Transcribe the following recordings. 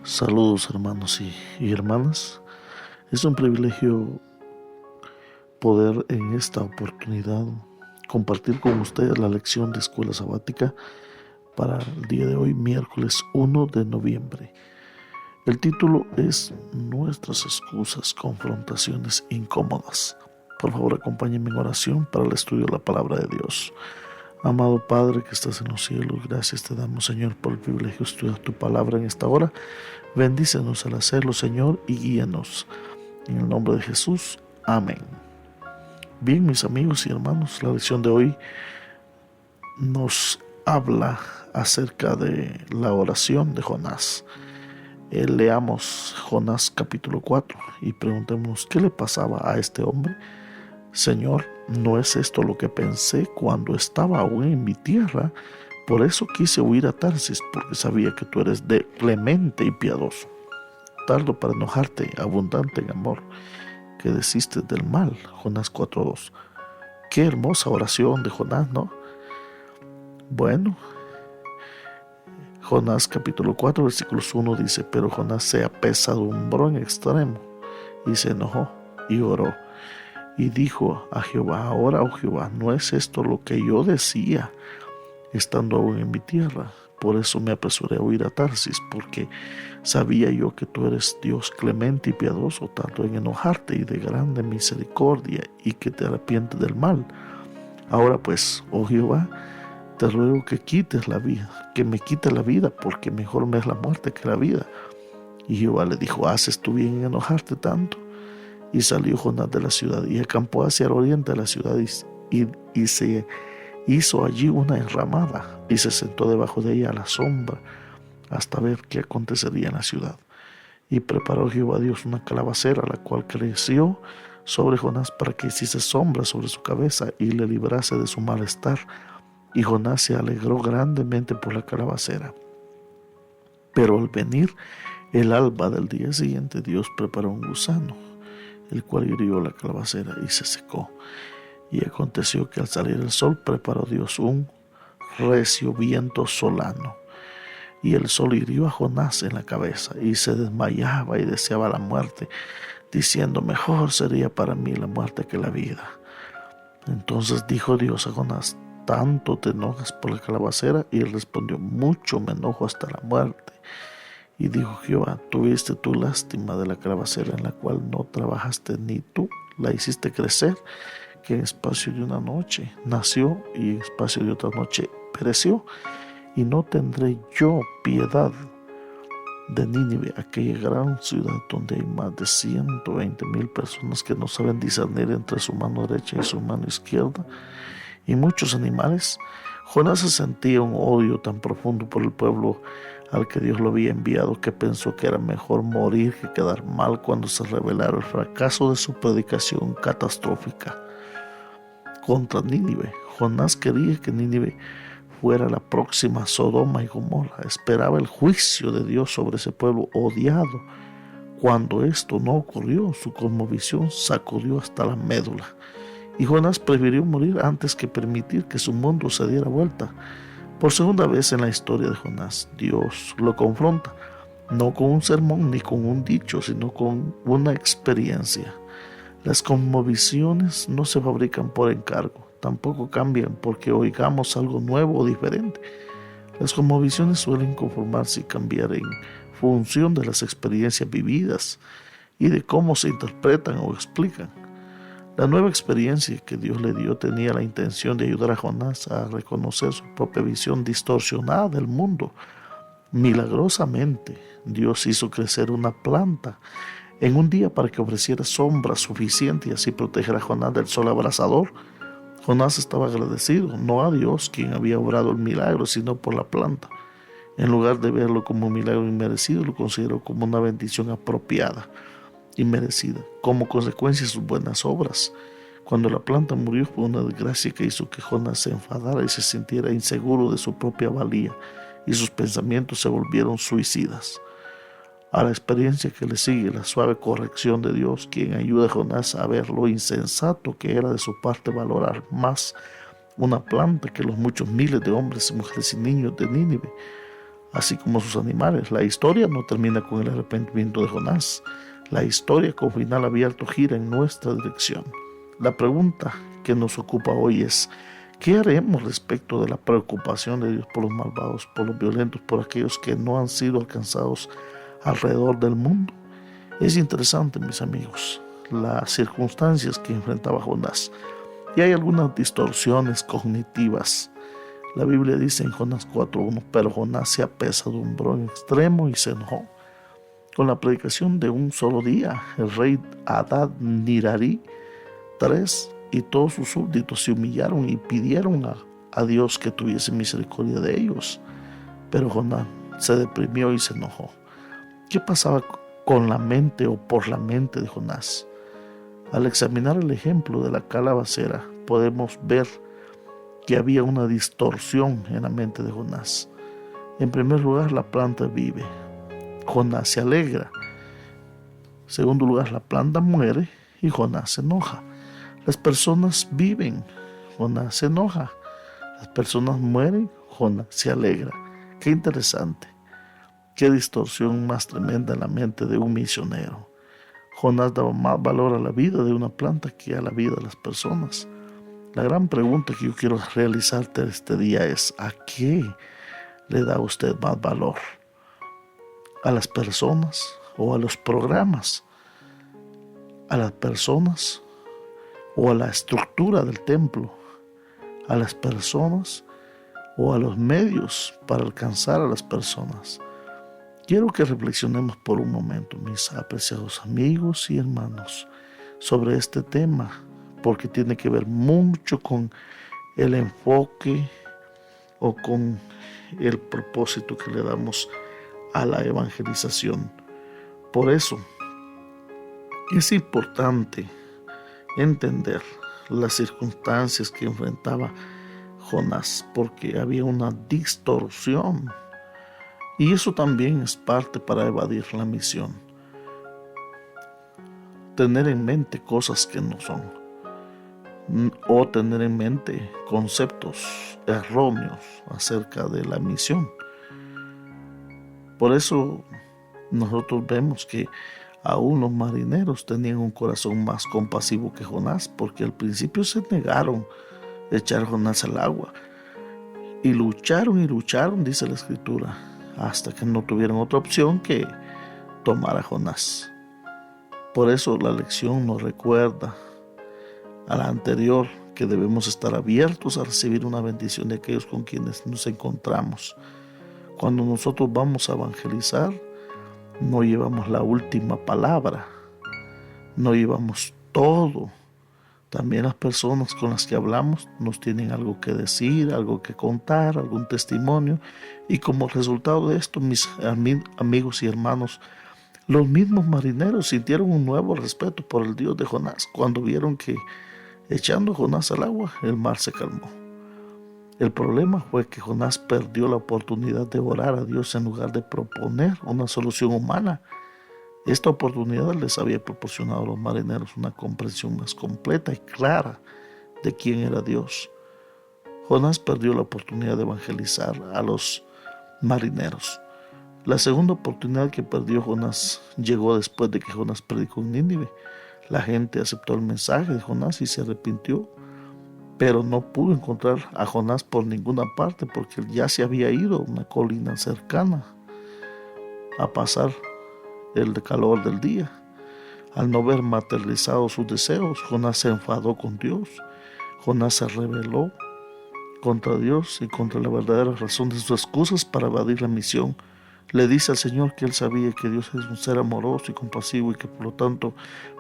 Saludos hermanos y hermanas. Es un privilegio poder en esta oportunidad compartir con ustedes la lección de escuela sabática para el día de hoy, miércoles 1 de noviembre. El título es Nuestras excusas, confrontaciones incómodas. Por favor, acompáñenme en oración para el estudio de la palabra de Dios. Amado Padre que estás en los cielos, gracias te damos, Señor, por el privilegio de estudiar tu palabra en esta hora. Bendícenos al hacerlo, Señor, y guíanos. En el nombre de Jesús. Amén. Bien, mis amigos y hermanos, la lección de hoy nos habla acerca de la oración de Jonás. Leamos Jonás capítulo 4 y preguntémonos qué le pasaba a este hombre. Señor, ¿no es esto lo que pensé cuando estaba aún en mi tierra? Por eso quise huir a Tarsis, porque sabía que tú eres clemente y piadoso, tardo para enojarte, abundante en amor, que desistes del mal. Jonás 4:2. Qué hermosa oración de Jonás, ¿no? Bueno, Jonás capítulo 4 versículos 1 dice: pero Jonás se apesadumbró en extremo y se enojó y oró y dijo a Jehová: ahora, oh Jehová, ¿no es esto lo que yo decía estando aún en mi tierra? Por eso me apresuré a huir a Tarsis, porque sabía yo que tú eres Dios clemente y piadoso, tanto en enojarte y de grande misericordia, y que te arrepientes del mal. Ahora pues, oh Jehová, te ruego que quites la vida, que me quites la vida, porque mejor me es la muerte que la vida. Y Jehová le dijo: haces tú bien en enojarte tanto. Y salió Jonás de la ciudad y acampó hacia el oriente de la ciudad y se hizo allí una enramada y se sentó debajo de ella a la sombra hasta ver qué acontecería en la ciudad. Y preparó Jehová Dios una calabacera, la cual creció sobre Jonás para que hiciese sombra sobre su cabeza y le librase de su malestar. Y Jonás se alegró grandemente por la calabacera. Pero al venir el alba del día siguiente, Dios preparó un gusano, el cual hirió la calabacera y se secó. Y aconteció que al salir el sol preparó Dios un recio viento solano, y el sol hirió a Jonás en la cabeza, y se desmayaba y deseaba la muerte, diciendo: mejor sería para mí la muerte que la vida. Entonces dijo Dios a Jonás: ¿tanto te enojas por la calabacera? Y él respondió: mucho me enojo hasta la muerte. Y dijo Jehová: ¿tuviste tú lástima de la calabacera en la cual no trabajaste ni tú la hiciste crecer, que en espacio de una noche nació y en espacio de otra noche pereció? Y no tendré yo piedad de Nínive, aquella gran ciudad donde hay más de 120,000 personas que no saben discernir entre su mano derecha y su mano izquierda, y muchos animales. Jonás se sentía un odio tan profundo por el pueblo al que Dios lo había enviado, que pensó que era mejor morir que quedar mal cuando se revelara el fracaso de su predicación catastrófica contra Nínive. Jonás quería que Nínive fuera la próxima Sodoma y Gomorra. Esperaba el juicio de Dios sobre ese pueblo odiado. Cuando esto no ocurrió, su cosmovisión sacudió hasta la médula, y Jonás prefirió morir antes que permitir que su mundo se diera vuelta. Por segunda vez en la historia de Jonás, Dios lo confronta, no con un sermón ni con un dicho, sino con una experiencia. Las cosmovisiones no se fabrican por encargo, tampoco cambian porque oigamos algo nuevo o diferente. Las cosmovisiones suelen conformarse y cambiar en función de las experiencias vividas y de cómo se interpretan o explican. La nueva experiencia que Dios le dio tenía la intención de ayudar a Jonás a reconocer su propia visión distorsionada del mundo. Milagrosamente, Dios hizo crecer una planta en un día para que ofreciera sombra suficiente y así proteger a Jonás del sol abrasador. Jonás estaba agradecido, no a Dios, quien había obrado el milagro, sino por la planta. En lugar de verlo como un milagro inmerecido, lo consideró como una bendición apropiada y merecida, como consecuencia de sus buenas obras. Cuando la planta murió, fue una desgracia que hizo que Jonás se enfadara y se sintiera inseguro de su propia valía, y sus pensamientos se volvieron suicidas. A la experiencia que le sigue la suave corrección de Dios, quien ayuda a Jonás a ver lo insensato que era de su parte valorar más una planta que los muchos miles de hombres, mujeres y niños de Nínive. así como sus animales. La historia no termina con el arrepentimiento de Jonás. La historia con final abierto gira en nuestra dirección. La pregunta que nos ocupa hoy es: ¿qué haremos respecto de la preocupación de Dios por los malvados, por los violentos, por aquellos que no han sido alcanzados alrededor del mundo? Es interesante, mis amigos, las circunstancias que enfrentaba Jonás. Y hay algunas distorsiones cognitivas. La Biblia dice en Jonás 4:1: pero Jonás se apesadumbró en extremo y se enojó. Con la predicación de un solo día, el rey Adad Nirari III y todos sus súbditos se humillaron y pidieron a Dios que tuviese misericordia de ellos. Pero Jonás se deprimió y se enojó. ¿Qué pasaba con la mente o por la mente de Jonás? Al examinar el ejemplo de la calabacera, podemos ver que había una distorsión en la mente de Jonás. En primer lugar, la planta vive. Jonás se alegra. En segundo lugar, la planta muere y Jonás se enoja. Las personas viven, Jonás se enoja. Las personas mueren, Jonás se alegra. Qué interesante. Qué distorsión más tremenda en la mente de un misionero. Jonás daba más valor a la vida de una planta que a la vida de las personas. La gran pregunta que yo quiero realizarte este día es: ¿a qué le da usted más valor? ¿A las personas o a los programas? ¿A las personas o a la estructura del templo? ¿A las personas o a los medios para alcanzar a las personas? Quiero que reflexionemos por un momento, mis apreciados amigos y hermanos, sobre este tema, porque tiene que ver mucho con el enfoque o con el propósito que le damos a la evangelización. Por eso es importante entender las circunstancias que enfrentaba Jonás, porque había una distorsión. Y eso también es parte para evadir la misión. Tener en mente cosas que no son, o tener en mente conceptos erróneos acerca de la misión. Por eso nosotros vemos que aún los marineros tenían un corazón más compasivo que Jonás, porque al principio se negaron a echar a Jonás al agua. Y lucharon, dice la Escritura, hasta que no tuvieron otra opción que tomar a Jonás. Por eso la lección nos recuerda a la anterior, que debemos estar abiertos a recibir una bendición de aquellos con quienes nos encontramos. Cuando nosotros vamos a evangelizar, no llevamos la última palabra, no llevamos todo. También las personas con las que hablamos nos tienen algo que decir, algo que contar, algún testimonio. Y como resultado de esto, mis amigos y hermanos, los mismos marineros sintieron un nuevo respeto por el Dios de Jonás cuando vieron que echando a Jonás al agua, el mar se calmó. El problema fue que Jonás perdió la oportunidad de orar a Dios en lugar de proponer una solución humana. Esta oportunidad les había proporcionado a los marineros una comprensión más completa y clara de quién era Dios. Jonás perdió la oportunidad de evangelizar a los marineros. La segunda oportunidad que perdió Jonás llegó después de que Jonás predicó en Nínive. La gente aceptó el mensaje de Jonás y se arrepintió, pero no pudo encontrar a Jonás por ninguna parte porque él ya se había ido a una colina cercana a pasar el calor del día. Al no ver materializados sus deseos, Jonás se enfadó con Dios. Jonás se rebeló contra Dios y contra la verdadera razón de sus excusas para evadir la misión. Le dice al Señor que él sabía que Dios es un ser amoroso y compasivo y que por lo tanto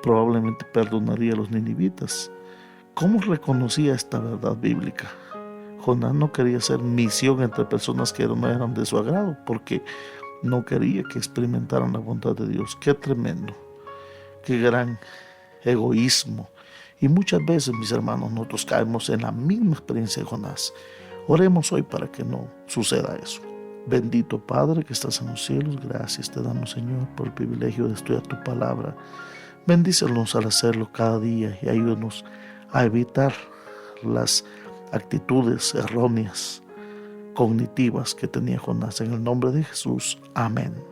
probablemente perdonaría a los ninivitas. ¿Cómo reconocía esta verdad bíblica? Jonás no quería hacer misión entre personas que no eran de su agrado porque no quería que experimentaran la bondad de Dios. Qué tremendo, qué gran egoísmo. Y muchas veces, mis hermanos, nosotros caemos en la misma experiencia de Jonás. Oremos hoy para que no suceda eso. Bendito Padre que estás en los cielos, gracias te damos, Señor, por el privilegio de estudiar tu palabra. Bendícenos al hacerlo cada día y ayúdanos a evitar las actitudes erróneas cognitivas que tenía Jonás. En el nombre de Jesús, amén.